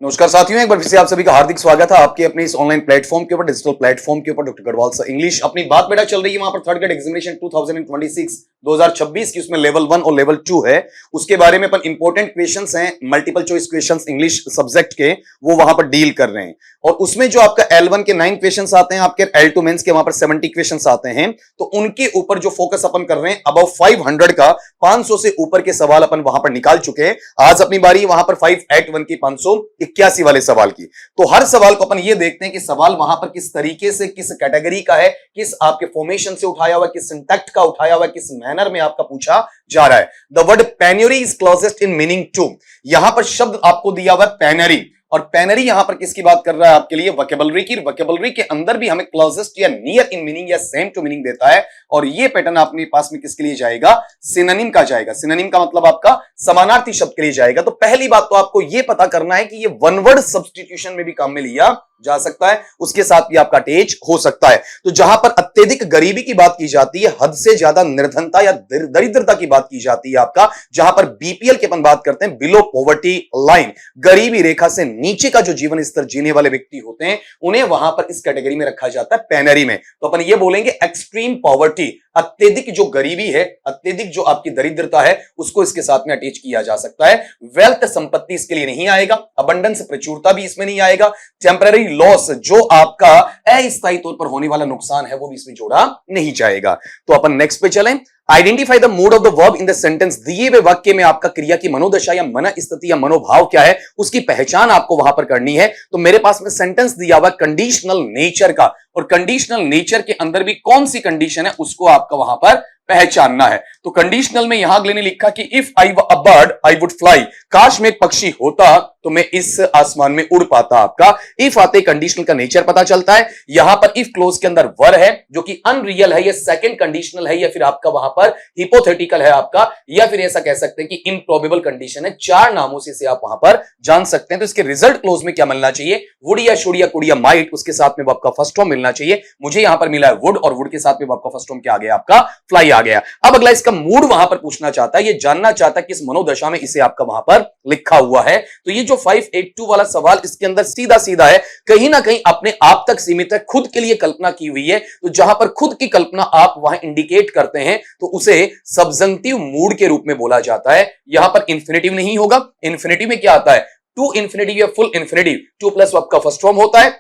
नमस्कार साथियों, एक बार फिर से आप सभी का हार्दिक स्वागत है आपके अपने इस ऑनलाइन प्लेटफॉर्म के ऊपर, डिजिटल प्लेटफॉर्म के ऊपर। डॉक्टर गढ़वाल सर इंग्लिश अपनी बात बेटा चल रही है वहां पर थर्ड ग्रेड एग्जामिनेशन 2026 की, उसमें लेवल 1 और लेवल 2 है। उसके बारे में अपन इंपॉर्टेंट क्वेश्चंस हैं, multiple choice questions English subject के, वो वहां पर डील कर रहे हैं। और उसमें जो आपका L1 के 9 क्वेश्चंस आते हैं, आपके L2 मेंस के वहां पर 70 क्वेश्चंस आते हैं। तो उनके ऊपर जो फोकस अपन कर रहे हैं, अबव 500 का 500 से ऊपर के सवाल अपन वहां पर निकाल चुके हैं। आज अपनी बारी वहां पर 581 की 581 वाले सवाल की। तो हर सवाल को अपन ये देखते हैं कि सवाल वहां पर किस तरीके से, किस कैटेगरी का है, किस आपके फॉर्मेशन से उठाया हुआ, किस सिंटैक्ट का उठाया हुआ, किस मैनर में आपका पूछा जा रहा है। The word penury is closest in meaning to, यहां पर शब्द आपको दिया हुआ पेनरी, और पेनरी यहां पर किसकी बात कर रहा है आपके लिए, वोकैबुलरी की। वोकैबुलरी के अंदर भी हमें क्लोजेस्ट या नियर इन मीनिंग या सेम टू मीनिंग देता है। और ये पैटर्न अपने पास में किसके लिए जाएगा, सिनोनिम का जाएगा। सिनोनिम का मतलब आपका समानार्थी शब्द के लिए जाएगा। तो पहली बात तो आपको ये पता करना है कि ये वन वर्ड सब्स्टिट्यूशन में भी काम में लिया जा सकता है, उसके साथ भी आपका अटैच हो सकता है। तो जहां पर अत्यधिक गरीबी की बात की जाती है, हद से ज्यादा निर्धनता या दरिद्रता की बात की जाती है आपका, जहां पर बीपीएल की अपन बात करते हैं, बिलो पॉवर्टी लाइन, गरीबी रेखा से नीचे का जो जीवन स्तर जीने वाले व्यक्ति होते हैं, उन्हें वहां पर इस कैटेगरी में रखा जाता है पेनरी में। तो अपन ये बोलेंगे एक्सट्रीम पॉवर्टी, अत्यधिक जो गरीबी है, अत्यधिक जो आपकी दरिद्रता है, उसको इसके साथ में अटैच किया जा सकता है। वेल्थ संपत्ति इसके लिए नहीं आएगा, अबंडेंस प्रचुरता भी इसमें नहीं आएगा, टेम्पररी लॉस जो आपका अस्थायी तौर पर होने वाला नुकसान है वो भी इसमें जोड़ा नहीं जाएगा। तो अपन नेक्स्ट पे चलें। Identify the mood off the verb in the sentence, दिए हुए वाक्य में आपका क्रिया की मनोदशा या मन स्थिति या मनोभाव क्या है, उसकी पहचान आपको वहां पर करनी है। तो मेरे पास में सेंटेंस दिया हुआ कंडीशनल नेचर का, और कंडीशनल नेचर के अंदर भी कौन सी कंडीशन है उसको आपका वहां पर पहचानना है। तो कंडीशनल में यहां अगले ने लिखा कि if I were a bird I would fly, काश मैं एक पक्षी होता तो मैं इस आसमान में उड़ पाता। आपका इफ आते कंडीशनल का नेचर पता चलता है। यहां पर इफ क्लोज के अंदर वर है जो कि अनरियल है, या सेकंड कंडीशनल है, या फिर आपका वहां पर हिपोथेटिकल है आपका, या फिर ऐसा कह सकते हैं कि इम्प्रोबेबल कंडीशन है। चार नामों से आप वहां पर जान सकते हैं। तो इसके रिजल्ट क्लोज में क्या मिलना चाहिए, वुड या शुड या कुड या माइट, उसके साथ में आपका फर्स्ट फॉर्म मिलना चाहिए। मुझे यहां पर मिला है वुड, और वुड के साथ में आपका फर्स्ट फॉर्म क्या आ गया, आपका फ्लाई आ गया। अब अगला इसका मूड वहां पर पूछना चाहता है, ये जानना चाहता है किस मनोदशा में इसे आपका वहां पर लिखा हुआ है। तो ये जो 582 वाला सवाल, इसके अंदर सीधा सीधा है, कहीं ना कहीं अपने आप तक सीमित है, खुद के लिए कल्पना की हुई है। तो जहां पर खुद की कल्पना आप वहां इंडिकेट करते हैं तो उसे सब्जंक्टिव मूड के रूप में बोला जाता है। यहां पर इंफिनिटिव नहीं होगा। इंफिनिटिव में क्या आता है, टू इंफिनिटिव या full infinitive, two plus verb का फर्स्ट फॉर्म होता है,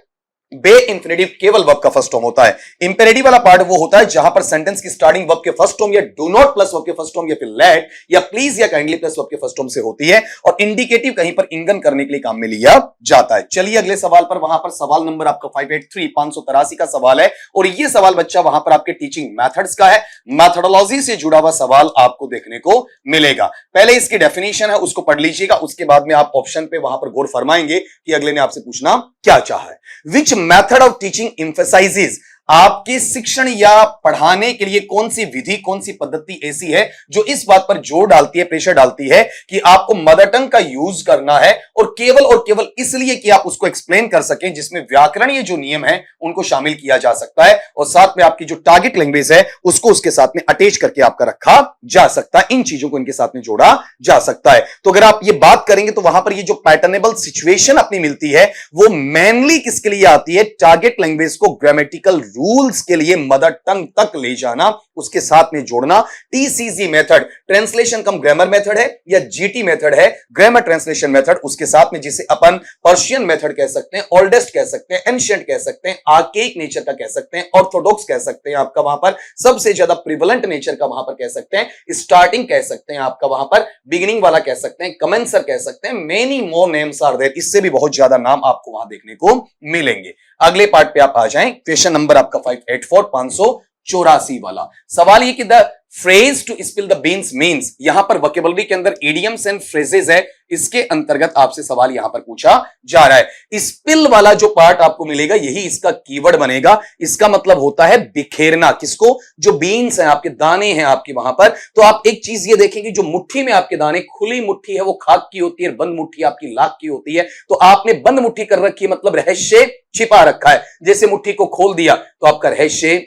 बे इंफिनिटिव केवल वर्ब का फर्स्ट फॉर्म होता है। इंपेरेटिव वाला पार्ट वो होता है जहां पर सेंटेंस की स्टार्टिंग वर्ब के फर्स्ट फॉर्म या डू नॉट प्लस वर्ब के फर्स्ट फॉर्म, या फिर लेट या प्लीज या काइंडली प्लस वर्ब के फर्स्ट फॉर्म से होती है। और इंडिकेटिव कहीं पर इंगन करने के लिए काम में लिया जाता है। चलिए अगले सवाल पर, वहां पर सवाल नंबर आपका 583 583 का सवाल है। और ये सवाल बच्चा वहां पर आपके टीचिंग मेथड्स का है, मैथोडोलॉजी से जुड़ा हुआ सवाल आपको देखने को मिलेगा। पहले इसकी डेफिनेशन है उसको पढ़ लीजिएगा, उसके बाद में आप ऑप्शन पे वहां पर गौर फरमाएंगे कि अगले ने आपसे पूछना क्या चाहा है। Which method of teaching emphasizes, आपके शिक्षण या पढ़ाने के लिए कौन सी विधि, कौन सी पद्धति ऐसी है जो इस बात पर जोर डालती है, प्रेशर डालती है कि आपको मदर टंग का यूज करना है, और केवल इसलिए कि आप उसको एक्सप्लेन कर सकें, जिसमें व्याकरणीय जो नियम है उनको शामिल किया जा सकता है, और साथ में आपकी जो टारगेट लैंग्वेज है उसको उसके साथ में अटैच करके आपका रखा जा सकता है। इन चीजों को इनके साथ में जोड़ा जा सकता है। तो अगर आप ये बात करेंगे तो वहां पर ये जो पैटर्नेबल सिचुएशन अपनी मिलती है वो मेनली किसके लिए आती है, टारगेट लैंग्वेज को ग्रामेटिकल रूल्स के लिए मदर टंग तक ले जाना, उसके साथ में जोड़ना। टीसीजी मेथड, ट्रांसलेशन कम ग्रामर मेथड है, या जीटी मेथड है, ग्रामर ट्रांसलेशन मेथड, उसके साथ में जिसे अपन पर्शियन मेथड कह सकते हैं, ओल्डेस्ट कह सकते हैं, एंशिएंट कह सकते हैं, आर्केइक नेचर का कह सकते हैं, ऑर्थोडॉक्स कह सकते हैं, आपका वहां पर सबसे ज्यादा प्रिवलेंट नेचर का वहां पर कह सकते हैं, स्टार्टिंग कह सकते हैं, आपका वहां पर बिगिनिंग वाला कह सकते हैं, कमेंसर कह सकते हैं, many more names are there, इससे भी बहुत ज्यादा नाम आपको वहां देखने को मिलेंगे। अगले पार्ट पे आप आ जाएं, क्वेश्चन नंबर आपका 584 584 वाला सवाल, ये कि the phrase to spill the beans means, यहां पर वोकैबुलरी के अंदर इडियम्स एंड फ्रेजेस है, इसके अंतर्गत आपसे सवाल यहां पर पूछा जा रहा है। स्पिल वाला जो पार्ट आपको मिलेगा यही इसका कीवर्ड बनेगा। इसका मतलब होता है बिखेरना, किसको, जो बीन्स हैं आपके दाने हैं आपके वहां पर। तो आप एक चीज ये देखेंगे, जो मुट्ठी में आपके दाने, खुली मुट्ठी है वो खाक की होती है, बंद मुट्ठी आपकी लाख की होती है। तो आपने बंद मुट्ठी कर रखी है, मतलब रहस्य छिपा रखा है। जैसे मुट्ठी को खोल दिया तो आपका रहस्य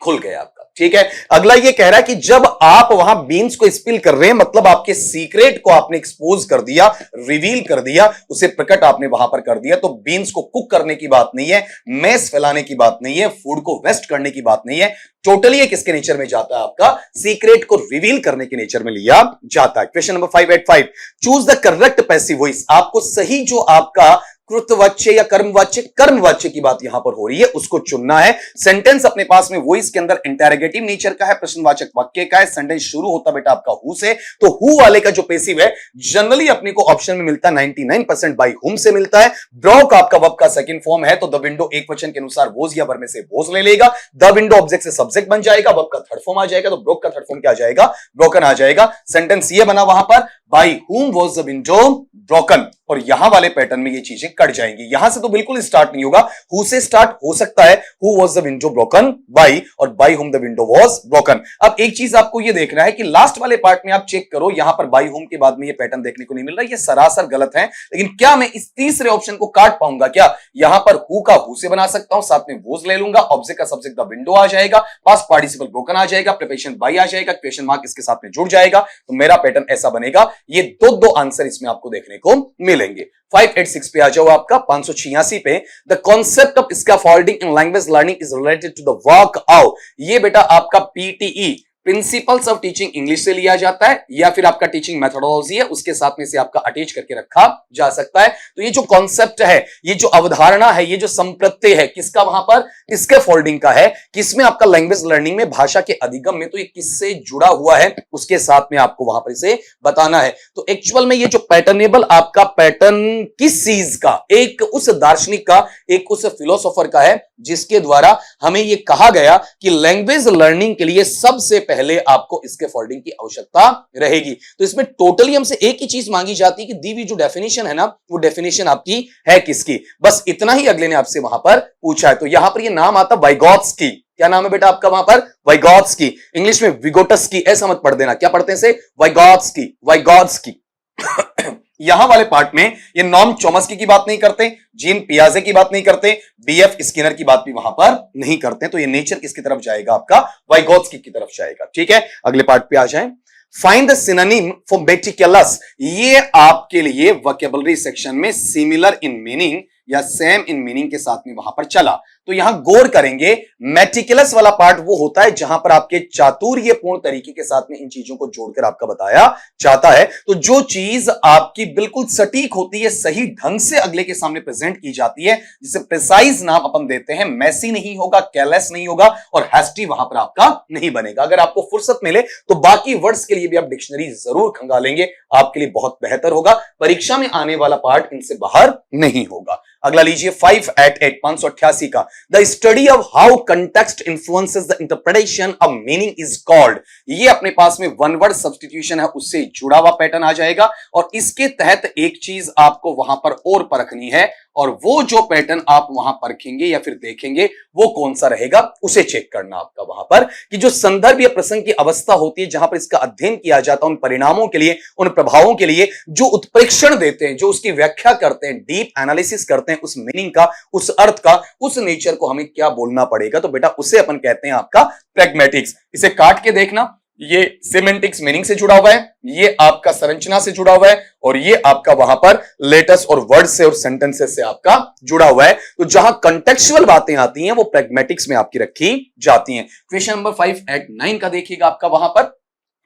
खुल गया आपका। ठीक है। अगला ये कह रहा है कि जब आप वहां बीन्स को स्पिल कर रहे हैं, मतलब आपके सीक्रेट को आपने एक्सपोज कर दिया, रिवील कर दिया, उसे प्रकट आपने वहां पर कर दिया। तो बीन्स को कुक करने की बात नहीं है, मैस फैलाने की बात नहीं है, फूड को वेस्ट करने की बात नहीं है। टोटली ये किसके नेचर में जाता है? आपका सीक्रेट को रिवील करने के नेचर में लिया जाता है। Question number 585, choose the correct passive voice. आपको सही जो आपका कृतवाच्य या कर्मवाच्य की बात यहां पर हो रही है उसको चुनना है। सेंटेंस अपने पास में वॉइस के अंदर इंटेरोगेटिव नेचर का है, प्रश्नवाचक वाक्य का है। सेंटेंस शुरू होता बेटा आपका हु से, तो हु वाले का जो पेसिव है जनरली अपने को ऑप्शन में मिलता है 99% बाई हुम से मिलता है। ब्रोक आपका वर्ब का सेकंड फॉर्म है, तो द विंडो एक वचन के अनुसार वोज या वर्ब में से वोज ले लेगा। द विंडो ऑब्जेक्ट से सब्जेक्ट बन जाएगा, वर्ब का थर्ड फॉर्म आ जाएगा, तो ब्रोक का थर्ड फॉर्म क्या आ जाएगा? ब्रोकन आ जाएगा। सेंटेंस ये बना वहां पर, बाई हुम वॉज द विंडो ब्रोकन, और यहां वाले पैटर्न में ये चीजें कट जाएंगी। यहां से तो बिल्कुल स्टार्ट नहीं होगा, हु से स्टार्ट हो सकता है, who was the window broken by, और by whom the window was broken. अब एक चीज आपको ये देखना है कि लास्ट वाले पार्ट में आप चेक करो, यहां पर बाय हुम के बाद में ये पैटर्न देखने को नहीं मिल रहा, ये सरासर गलत है। लेकिन क्या मैं इस तीसरे ऑप्शन को काट पाऊंगा क्या? यहां पर हु का हु से बना सकता हूं, साथ में वोज ले लूंगा, ऑब्जेक्ट का सब्जेक्ट द विंडो आ जाएगा, पास्ट पार्टिसिपल ब्रोकन आ जाएगा, प्रिपरेशन बाय आ जाएगा, क्वेश्चन मार्क इसके साथ में जुड़ जाएगा, तो मेरा पैटर्न ऐसा बनेगा। ये दो आंसर इसमें आपको देखने को मिलेंगे। 586 पे आ जाओ आपका 586 पे, the concept of scaffolding in language learning is related to the work out. ये बेटा आपका PTE principles of teaching English से लिया जाता है, या फिर आपका टीचिंग मेथोडोलॉजी है उसके साथ में से आपका अटैच करके रखा जा सकता है। तो ये जो कॉन्सेप्ट है, ये जो अवधारणा है, ये जो संप्रत्यय है, किसका वहां पर? स्कैफोल्डिंग का है। किसमें? आपका लैंग्वेज लर्निंग में, भाषा के अधिगम में। तो ये किससे जुड़ा हुआ है उसके साथ में आपको वहां पर इसे बताना है। तो एक्चुअल में ये जो पैटर्नेबल आपका पैटर्न किस चीज का? एक उस दार्शनिक का, एक उस फिलोसोफर का है जिसके द्वारा हमें यह कहा गया कि लैंग्वेज लर्निंग के लिए सबसे पहले आपको स्कैफोल्डिंग की आवश्यकता रहेगी। तो इसमें टोटली हमसे एक ही चीज मांगी जाती है कि दी हुई जो डेफिनेशन है ना, वो डेफिनेशन आपकी है किसकी? बस इतना ही अगले ने आपसे वहां पर पूछा है। तो यहां पर ये नाम आता वाइगोत्स्की। क्या नाम है बेटा आपका वहां पर? वाइगोत्स्की। इंग्लिश में विगोटस्की ऐसा मत पढ़ देना, क्या पढ़ते हैं इसे? Vygotsky, Vygotsky. यहां वाले पार्ट में ये नॉर्म चोम्स्की की बात नहीं करते, जीन पियाजे की बात नहीं करते, बीएफ स्किनर की बात भी वहां पर नहीं करते। तो ये नेचर किसकी तरफ जाएगा? आपका वाइगोत्स्की की तरफ जाएगा। ठीक है, अगले पार्ट पे आ जाएं। Find the synonym for meticulous. ये आपके लिए वोकैबुलरी सेक्शन में सिमिलर इन मीनिंग या सेम इन मीनिंग के साथ में वहां पर चला। तो यहां गौर करेंगे, मेटिकुलस वाला पार्ट वो होता है जहां पर आपके चातुर्यपूर्ण तरीके के साथ में इन चीजों को जोड़कर आपका बताया जाता है। तो जो चीज आपकी बिल्कुल सटीक होती है, सही ढंग से अगले के सामने प्रेजेंट की जाती है, जिसे प्रिसाइज नाम अपन देते हैं। मैसी नहीं होगा, केयरलेस नहीं होगा, और हैस्टी वहां पर आपका नहीं बनेगा। अगर आपको फुर्सत मिले तो बाकी वर्ड्स के लिए भी आप डिक्शनरी जरूर खंगालेंगे, आपके लिए बहुत बेहतर होगा। परीक्षा में आने वाला पार्ट इनसे बाहर नहीं होगा। अगला लीजिए 588 588 का, the study of how context influences the interpretation of meaning is called. ये अपने पास में वन वर्ड सब्स्टिट्यूशन है, उससे जुड़ा हुआ पैटर्न आ जाएगा। और इसके तहत एक चीज आपको वहां पर और परखनी है, और वो जो पैटर्न आप वहां परखेंगे या फिर देखेंगे वो कौन सा रहेगा, उसे चेक करना आपका वहां पर, कि जो संदर्भ या प्रसंग की अवस्था होती है जहां पर इसका अध्ययन किया जाता है, उन परिणामों के लिए, उन प्रभावों के लिए जो उत्प्रेक्षण देते हैं, जो उसकी व्याख्या करते हैं, डीप एनालिसिस करते हैं उस मीनिंग का, उस अर्थ का, उस नेचर को हमें क्या बोलना पड़ेगा। तो बेटा उसे अपन कहते हैं आपका प्रैग्मेटिक्स। इसे काट के देखना, ये सिमेंटिक्स मीनिंग से जुड़ा हुआ है, ये आपका संरचना से जुड़ा हुआ है, और ये आपका वहां पर लेटर्स और वर्ड से और सेंटेंसेस से आपका जुड़ा हुआ है। तो जहां कंटेक्चुअल बातें आती हैं वो प्रैग्मेटिक्स में आपकी रखी जाती हैं। क्वेश्चन नंबर 589 का देखिएगा आपका वहां पर,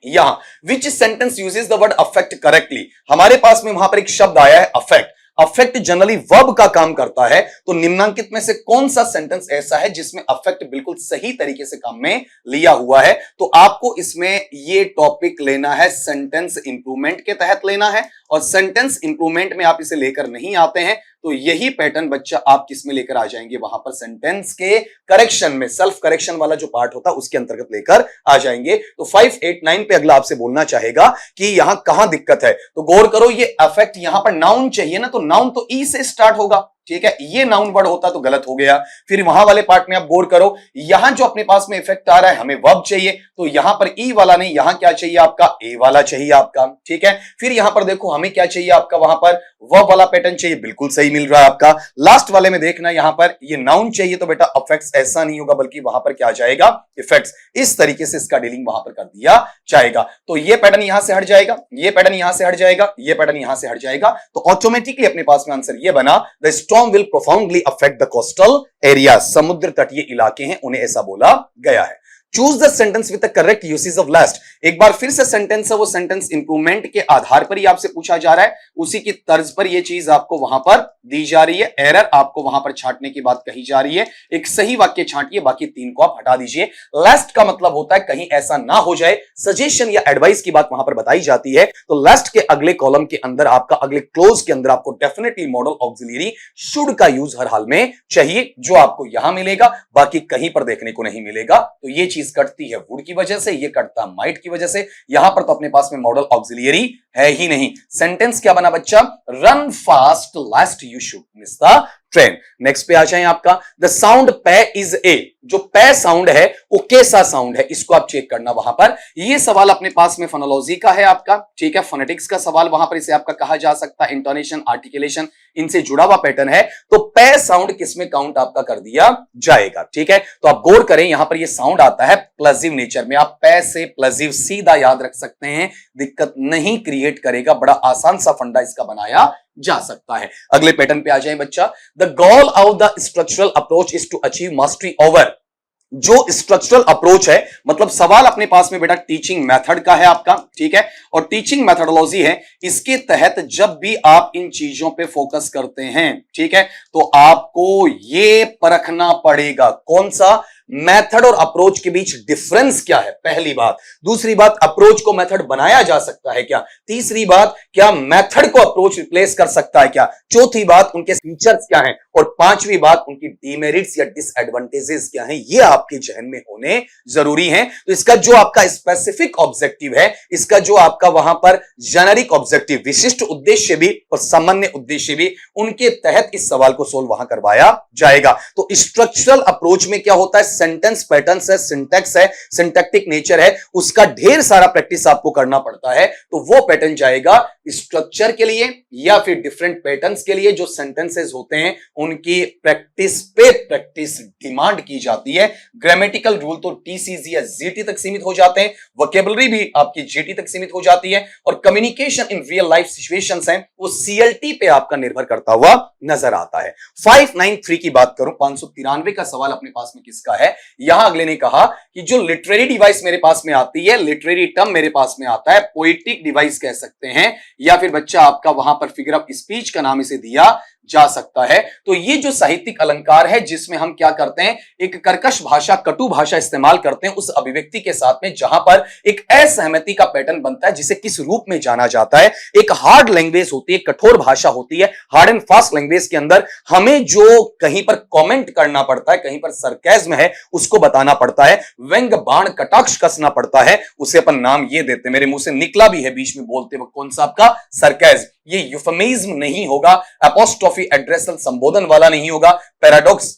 यहां विच sentence uses the word affect correctly. हमारे पास में वहां पर एक शब्द आया है अफेक्ट। अफेक्ट जनरली वर्ब का काम करता है, तो निम्नांकित में से कौन सा सेंटेंस ऐसा है जिसमें अफेक्ट बिल्कुल सही तरीके से काम में लिया हुआ है। तो आपको इसमें ये टॉपिक लेना है, सेंटेंस इंप्रूवमेंट के तहत लेना है, और सेंटेंस इंप्रूवमेंट में आप इसे लेकर नहीं आते हैं तो यही पैटर्न बच्चा आप किस में लेकर आ जाएंगे, वहां पर सेंटेंस के करेक्शन में, सेल्फ करेक्शन वाला जो पार्ट होता है उसके अंतर्गत लेकर आ जाएंगे। तो 589 पे अगला आपसे बोलना चाहेगा कि यहां कहां दिक्कत है। तो गौर करो, ये अफेक्ट यहां पर नाउन चाहिए ना, तो नाउन तो ई से स्टार्ट होगा, ठीक है, ये नाउन वर्ड होता तो गलत हो गया। फिर वहां वाले पार्ट में आप गौर करो, यहां जो अपने पास में इफेक्ट आ रहा है, हमें वर्ब चाहिए, तो यहां पर ई वाला नहीं, यहां क्या चाहिए आपका, ए वाला चाहिए आपका, ठीक है। फिर यहां पर देखो हमें क्या चाहिए आपका, वहां पर वर्ब वाला पैटर्न चाहिए, बिल्कुल सही मिल रहा है आपका। लास्ट वाले में देखना, यहां पर ये नाउन चाहिए, तो बेटा अफेक्ट्स ऐसा नहीं होगा, बल्कि वहां पर क्या जाएगा, इफेक्ट्स। इस तरीके से इसका डीलिंग वहां पर कर दिया जाएगा। तो ये पैटर्न यहां से हट जाएगा, ये पैटर्न यहां से हट जाएगा, ये पैटर्न यहां से हट जाएगा, तो ऑटोमेटिकली अपने पास में आंसर ये बना, the storm will profoundly affect the coastal area. समुद्र तटीय इलाके हैं, उन्हें ऐसा बोला गया है। Choose the sentence with the correct usage of last. एक बार फिर से सेंटेंस है, वो सेंटेंस इंप्रूवमेंट के आधार पर ही आपसे पूछा जा रहा है, उसी की तर्ज पर ये चीज आपको वहां पर दी जा रही है। एरर आपको वहां पर छांटने की बात कही जा रही है, एक सही वाक्य छांटिए, बाकी तीन को आप हटा दीजिए। लास्ट का मतलब होता है कहीं ऐसा ना हो जाए, सजेशन या एडवाइस की बात वहां पर बताई जाती है, तो लास्ट के अगले कॉलम के अंदर आपका, अगले क्लोज के अंदर आपको डेफिनेटली मॉडल ऑक्सिलरी शुड का यूज हर हाल में चाहिए, जो आपको यहां मिलेगा, बाकी कहीं पर देखने को नहीं मिलेगा। तो ये चीज कटती है वुड की वजह से, ये कटता माइट की वजह से। यहां पर तो अपने पास में मॉडल ऑक्सिलरी है ही नहीं। सेंटेंस क्या बना बच्चा, run fast लेस्ट you should miss the train. Next पे आ जाए आपका, द साउंड पे इज ए। जो पे साउंड है वो कैसा साउंड है, इसको आप चेक करना वहां पर। ये सवाल अपने पास में फोनोलॉजी का है आपका, ठीक है, फोनेटिक्स का सवाल वहां पर इसे आपका कहा जा सकता है, इंटोनेशन, आर्टिकुलेशन, इनसे जुड़ा हुआ पैटर्न है। तो पे साउंड किसमें काउंट आपका कर दिया जाएगा, ठीक है। तो आप गौर करें, यहां पर ये साउंड आता है प्लसिव नेचर में, आप पे से प्लसिव सीधा याद रख सकते हैं, दिक्कत नहीं क्रिएट करेगा, बड़ा आसान सा फंडा इसका बनाया जा सकता है। अगले पैटर्न पे आ जाए बच्चा, the goal of the structural approach is to achieve mastery over. जो स्ट्रक्चरल अप्रोच है, मतलब सवाल अपने पास में बेटा टीचिंग मेथड का है आपका, ठीक है, और टीचिंग मेथोडोलॉजी है। इसके तहत जब भी आप इन चीजों पे फोकस करते हैं, ठीक है, तो आपको ये परखना पड़ेगा कौन सा मेथड और अप्रोच के बीच डिफरेंस क्या है, पहली बात। दूसरी बात, अप्रोच को मेथड बनाया जा सकता है क्या। तीसरी बात, क्या मेथड को अप्रोच रिप्लेस कर सकता है क्या। चौथी बात, उनके फीचर्स क्या हैं। और पांचवी बात, उनकी डीमेरिट्स या डिसएडवांटेजेस क्या हैं, ये आपके जहन में होने जरूरी हैं। तो इसका जो आपका स्पेसिफिक ऑब्जेक्टिव है, इसका जो आपका वहां पर जेनेरिक ऑब्जेक्टिव, विशिष्ट उद्देश्य भी और सामान्य उद्देश्य भी, उनके तहत इस सवाल को सोल्व वहां करवाया जाएगा। तो स्ट्रक्चरल अप्रोच में क्या होता है, सेंटेंस पैटर्न्स है, सिंटैक्स है, सिंटैक्टिक नेचर है, उसका ढेर सारा प्रैक्टिस आपको करना पड़ता है। तो वो पैटर्न जाएगा स्ट्रक्चर के लिए या फिर डिफरेंट पैटर्न्स के लिए। जो सेंटेंसेस होते हैं उनकी प्रैक्टिस पे प्रैक्टिस डिमांड की जाती है। ग्रामेटिकल रूल तो टीसीजी या जीटी तक सीमित हो जाते हैं, वोकैबुलरी भी आपकी जीटी तक सीमित हो जाती है, और communication in real life situations हैं वो सीएलटी पे आपका निर्भर करता हुआ नजर आता है। 593 की बात करूं, 593 का सवाल अपने पास में किसका है। यहां अगले ने कहा कि जो लिटरेरी डिवाइस मेरे पास में आती है, लिटरेरी टर्म मेरे पास में आता है, पोएटिक डिवाइस कह सकते हैं, या फिर बच्चा आपका वहां पर फिगर ऑफ स्पीच का नाम इसे दिया जा सकता है। तो ये जो साहित्यिक अलंकार है, जिसमें हम क्या करते हैं, एक कर्कश भाषा, कटु भाषा इस्तेमाल करते हैं उस अभिव्यक्ति के साथ में, जहां पर एक असहमति का पैटर्न बनता है, जिसे किस रूप में जाना जाता है। एक हार्ड लैंग्वेज होती है, कठोर भाषा होती है, हार्ड एंड फास्ट लैंग्वेज के अंदर हमें जो कहीं पर कमेंट करना पड़ता है, कहीं पर सरकाज़्म है उसको बताना पड़ता है, व्यंग बाण कटाक्ष कसना पड़ता है, उसे अपन नाम ये देते हैं, मेरे मुंह से निकला भी है बीच में बोलते वक्त, कौन सा आपका, सरकाज़्म। ये यूफेमिज्म नहीं होगा, एपोस्ट्रोफी एड्रेसल संबोधन वाला नहीं होगा, पैराडॉक्स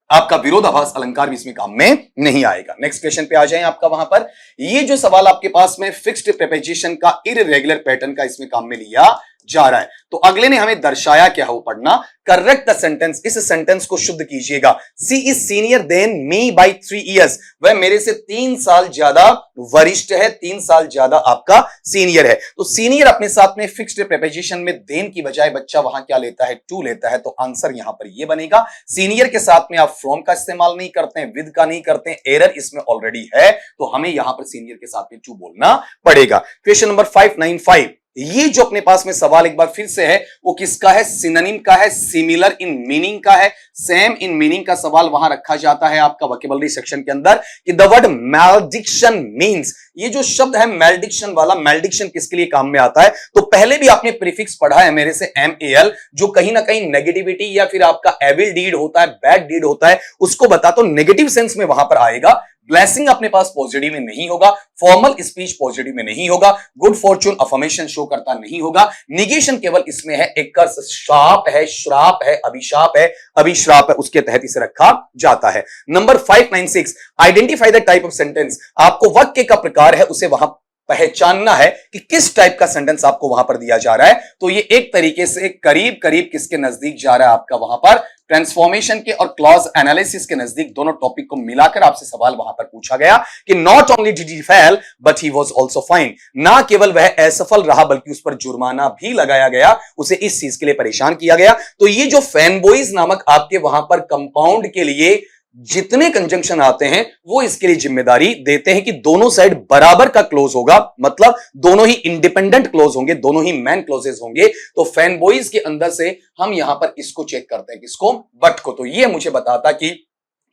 आपका विरोधाभास अलंकार भी इसमें काम में नहीं आएगा। नेक्स्ट क्वेश्चन पे आ जाएं आपका वहां पर। ये जो सवाल आपके पास में फिक्स्ड प्रीपोजिशन का इररेगुलर पैटर्न का इसमें काम में लिया जा रहा है, तो अगले ने हमें दर्शाया क्या है वो पढ़ना। करेक्ट द सेंटेंस, इस सेंटेंस को शुद्ध कीजिएगा। She is senior than me by 3 years, वह मेरे से 3 साल ज्यादा वरिष्ठ है, 3 साल ज्यादा आपका सीनियर है। तो सीनियर अपने साथ में फिक्स्ड प्रीपोजिशन में देन की बजाय बच्चा वहां क्या लेता है, टू लेता है, तो आंसर यहां पर ये बनेगा। सीनियर के साथ में आप फ्रॉम का इस्तेमाल नहीं करते हैं, विद का नहीं करते हैं, एरर इसमें ऑलरेडी है, तो हमें यहां पर सीनियर के साथ में टू बोलना पड़ेगा। क्वेश्चन नंबर 595, ये जो अपने पास में सवाल एक बार फिर से है, वो किसका है, सिनोनिम का है, सिमिलर इन मीनिंग का है, सेम इन मीनिंग का सवाल वहां रखा जाता है आपका वोकैबुलरी सेक्शन के अंदर कि द वर्ड मैलडिक्शन मींस, ये जो शब्द है मैलडिक्शन वाला, मैलडिक्शन किसके लिए काम में आता है। तो पहले भी आपने प्रीफिक्स पढ़ा है मेरे से MAL, जो कहीं ना कहीं नेगेटिविटी या फिर आपका एविल डीड होता है, बैड डीड होता है, उसको बता तो नेगेटिव सेंस में वहां पर आएगा। ब्लेसिंग अपने पास पॉजिटिव में नहीं होगा, फॉर्मल स्पीच पॉजिटिव में नहीं होगा, गुड फॉर्चून अफर्मेशन शो करता नहीं होगा। निगेशन केवल इसमें है एक कर्स, शाप है, श्राप है, अभिशाप है, अभिश्राप है, उसके तहत इसे रखा जाता है। Number 596, identify the type of sentence. आपको वाक्य का प्रकार है उसे वहां पहचानना है कि किस टाइप का सेंटेंस आपको वहां पर दिया जा रहा है। तो ये एक तरीके से करीब करीब किसके नजदीक जा रहा है आपका, वहां पर ट्रांसफॉर्मेशन के और क्लॉज एनालिसिस के नजदीक, दोनों टॉपिक को मिलाकर आपसे सवाल वहां पर पूछा गया कि not only did he fail but he was also fine. ना केवल वह असफल रहा बल्कि उस पर जुर्माना भी लगाया गया, उसे इस चीज के लिए परेशान किया गया। तो ये जो फैनबॉयज नामक आपके वहां पर कंपाउंड के लिए जितने कंजंक्शन आते हैं वो इसके लिए जिम्मेदारी देते हैं कि दोनों साइड बराबर का क्लोज होगा, मतलब दोनों ही इंडिपेंडेंट क्लोज होंगे, दोनों ही मैन क्लोजेस होंगे। तो फैनबॉयज के अंदर से हम यहां पर इसको चेक करते हैं, किसको, बट को। तो ये मुझे बताता कि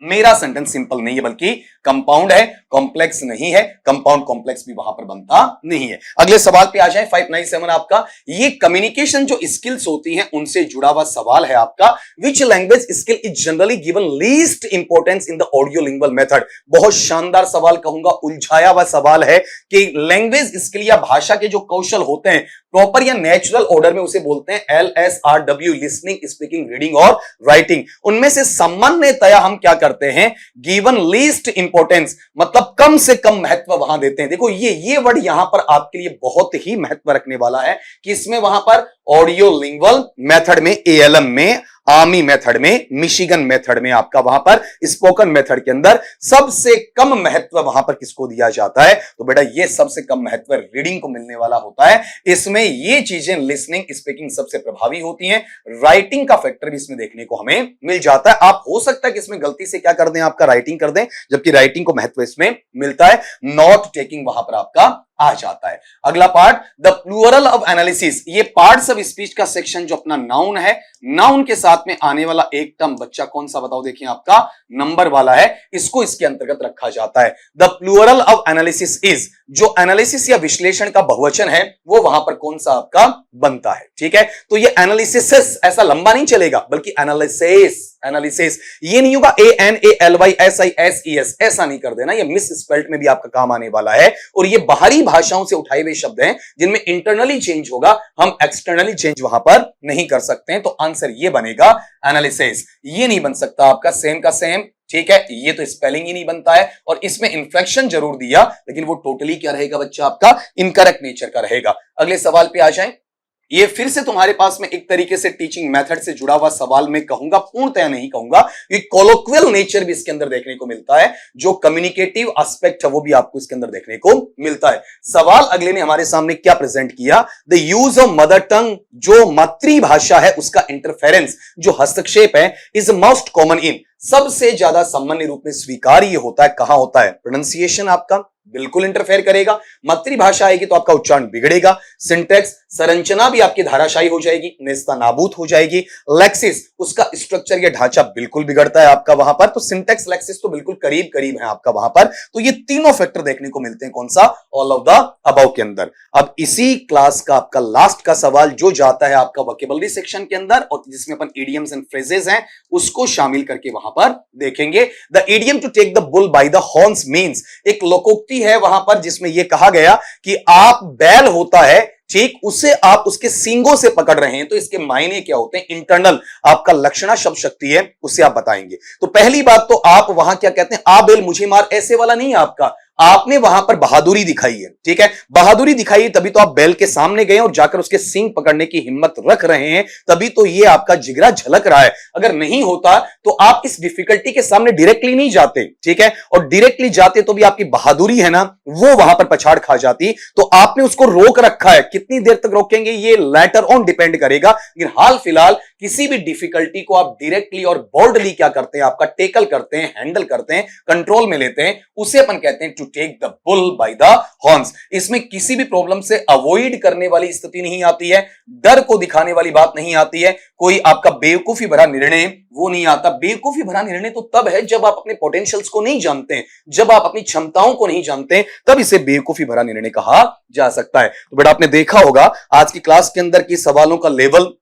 मेरा सेंटेंस सिंपल नहीं है बल्कि कंपाउंड है, कॉम्प्लेक्स नहीं है। कंपाउंड कॉम्प्लेक्स भी वहां पर बनता नहीं है। अगले सवाल पे आ जाए 597 आपका, ये कम्युनिकेशन जो स्किल्स होती हैं उनसे जुड़ा हुआ सवाल है आपका। Which language skill is generally given least importance in the audio lingual method. बहुत शानदार सवाल कहूंगा, उलझाया हुआ सवाल है कि लैंग्वेज स्किल या भाषा के जो कौशल होते हैं प्रॉपर या नेचुरल ऑर्डर में उसे बोलते हैं LSRW, लिसनिंग, स्पीकिंग, रीडिंग और राइटिंग। उनमें से सामान्यतया हम क्या करते हैं, गिवन लीस्ट इंपॉर्टेंस, मतलब कम से कम महत्व वहां देते हैं। देखो ये वर्ड यहां पर आपके लिए बहुत ही महत्व रखने वाला है कि इसमें वहां पर ऑडियो लिंग्वल मेथड में, ALM में, आर्मी मेथड में, मिशिगन मेथड में, आपका वहां पर स्पोकन मेथड के अंदर सबसे कम महत्व वहां पर किसको दिया जाता है। तो बेटा ये सबसे कम महत्व रीडिंग को मिलने वाला होता है। इसमें ये चीजें लिसनिंग, स्पीकिंग सबसे प्रभावी होती हैं। राइटिंग का फैक्टर भी इसमें देखने को हमें मिल जाता है। आप हो सकता है कि इसमें गलती से क्या कर दें, आपका राइटिंग कर दें, जबकि राइटिंग को महत्व इसमें मिलता है। नोट टेकिंग वहां पर आपका आ जाता है। अगला part, the plural of analysis. ये पार्ट्स ऑफ स्पीच का सेक्शन जो अपना नाउन है, नाउन के साथ में आने वाला एक टर्म बच्चा कौन सा बताओ, देखिए आपका नंबर वाला है, इसको इसके अंतर्गत रखा जाता है। The plural of analysis is, जो एनालिसिस या विश्लेषण का बहुवचन है वो वहां पर कौन सा आपका बनता है। ठीक है, तो ये एनालिसिस ऐसा लंबा नहीं चलेगा बल्कि एनालिसिस, एनालिसिस ये नहीं होगा ANALYSISES, ऐसा नहीं कर देना, ये मिस स्पेल्ट में भी आपका काम आने वाला है। और ये बाहरी भाषाओं से उठाए हुए शब्द हैं जिनमें इंटरनली चेंज होगा, हम एक्सटर्नली चेंज वहां पर नहीं कर सकते हैं। तो आंसर ये बनेगा एनालिसिस। ये नहीं बन सकता आपका सेम का सेम, ठीक है, ये तो स्पेलिंग ही नहीं बनता है। और इसमें इंफ्लेक्शन जरूर दिया लेकिन वो टोटली क्या रहेगा बच्चा, आपका इनकरेक्ट नेचर का रहेगा। अगले सवाल पे आ जाएं। ये फिर से तुम्हारे पास में एक तरीके से टीचिंग मेथड से जुड़ा हुआ सवाल मैं कहूंगा, पूर्णतया नहीं कहूंगा, ये कोलोक्वियल नेचर भी इसके अंदर देखने को मिलता है। जो कम्युनिकेटिव एस्पेक्ट है वो भी आपको इसके अंदर देखने को मिलता है। सवाल अगले ने हमारे सामने क्या प्रेजेंट किया, the use of mother tongue, जो मातृभाषा है उसका इंटरफेरेंस, जो हस्तक्षेप है, इज मोस्ट कॉमन इन, सबसे ज्यादा सामान्य रूप में स्वीकार्य होता है, कहां होता है, प्रोनाउंसिएशन आपका बिल्कुल इंटरफेयर करेगा। मातृभाषा आएगी तो आपका उच्चारण बिगड़ेगा, सिंटेक्स, संरचना भी आपकी धाराशायी हो जाएगी, नेस्ता नाबूद हो जाएगी। लेक्सिस, उसका स्ट्रक्चर या ढांचा बिल्कुल बिगड़ता है आपका वहां पर। तो सिंटेक्स, लेक्सिस तो बिल्कुल करीब करीब है आपका वहां पर। तो ये तीनों फैक्टर देखने को मिलते हैं कौन सा, ऑल ऑफ द अबव के अंदर। अब इसी क्लास का आपका लास्ट का सवाल जो जाता है आपका वोकैबुलरी सेक्शन के अंदर और जिसमें अपन इडियम्स एंड फ्रेजेस हैं उसको शामिल करके वहां पर देखेंगे। The idiom to take the bull by the horns means, एक लोकोक्ति है वहां पर जिसमें यह कहा गया कि आप बैल होता है, ठीक, उसे आप उसके सींगों से पकड़ रहे हैं। तो इसके मायने क्या होते हैं, इंटरनल आपका लक्षणा शब्द शक्ति है उसे आप बताएंगे। तो पहली बात तो आप वहां क्या कहते हैं, आ बेल मुझे मार, ऐसे वाला नहीं है आपका, आपने वहां पर बहादुरी दिखाई है। ठीक है, बहादुरी दिखाई है तभी तो आप बैल के सामने गए और जाकर उसके सींग पकड़ने की हिम्मत रख रहे हैं, तभी तो ये आपका जिगरा झलक रहा है। अगर नहीं होता तो आप इस डिफिकल्टी के सामने डायरेक्टली नहीं जाते, ठीक है, और डायरेक्टली जाते तो भी आपकी बहादुरी है ना वो वहां पर पछाड़ खा जाती। तो आपने उसको रोक रखा है, कितनी देर तक रोकेंगे ये लेटर ऑन डिपेंड करेगा। लेकिन हाल फिलहाल किसी भी डिफिकल्टी को आप डायरेक्टली और बोल्डली क्या करते हैं, आपका टेकल करते हैं, हैंडल करते हैं, कंट्रोल में लेते हैं, उसे अपन कहते हैं to take the bull by the horns. इसमें किसी भी प्रॉब्लम से अवॉइड करने वाली स्थिति नहीं आती है, डर को दिखाने वाली बात नहीं आती है, कोई आपका बेवकूफी भरा निर्णय वो नहीं आता। बेवकूफी भरा निर्णय तो तब है जब आप अपने पोटेंशियल्स को नहीं जानते हैं, जब आप अपनी क्षमताओं को नहीं जानते हैं, तब इसे बेवकूफी भरा निर्णय कहा जा सकता है। तो बेटा आपने देखा होगा आज की क्लास के अंदर की सवालों का लेवल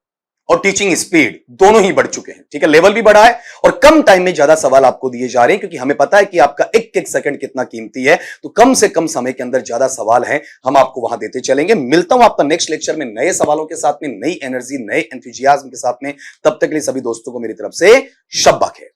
और टीचिंग स्पीड दोनों ही बढ़ चुके हैं। ठीक है, लेवल भी बढ़ा है और कम टाइम में ज्यादा सवाल आपको दिए जा रहे हैं, क्योंकि हमें पता है कि आपका एक एक सेकंड कितना कीमती है। तो कम से कम समय के अंदर ज्यादा सवाल हैं, हम आपको वहां देते चलेंगे। मिलता हूं आपका नेक्स्ट लेक्चर में नए सवालों के साथ में, नई एनर्जी, नए एंथुजियाज्म के साथ में। तब तक के लिए सभी दोस्तों को मेरी तरफ से शब्बा खैर।